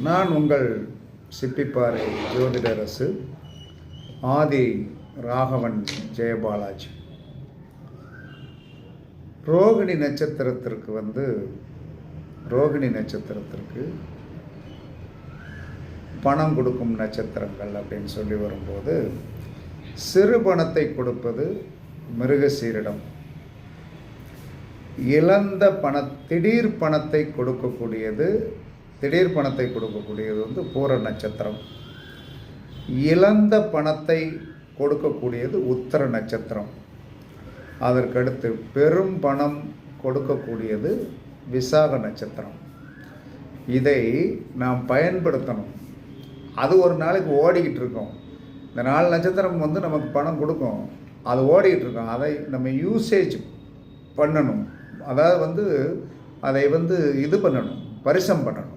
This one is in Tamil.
நான் உங்கள் சிப்பிப்பாறை ஜோதிடரசு ஆதி ராகவன் ஜெயபாலாஜி. ரோகிணி நட்சத்திரத்திற்கு பணம் கொடுக்கும் நட்சத்திரங்கள் அப்படின்னு சொல்லி வரும்போது, சிறு பணத்தை கொடுப்பது மிருகசீரிடம், திடீர் பணத்தை கொடுக்கக்கூடியது வந்து பூர நட்சத்திரம், இழந்த பணத்தை கொடுக்கக்கூடியது உத்தர நட்சத்திரம், அதற்கடுத்து பெரும் பணம் கொடுக்கக்கூடியது விசாக நட்சத்திரம். இதை நாம் பயன்படுத்தணும். அது ஒரு நாளைக்கு ஓடிக்கிட்டு இருக்கோம். இந்த 4 நட்சத்திரம் வந்து நமக்கு பணம் கொடுக்கும், அது ஓடிக்கிட்டு இருக்கோம். அதை நம்ம யூசேஜ் பண்ணணும். அதாவது வந்து அதை வந்து இது பண்ணணும், பரிசம் பண்ணணும்.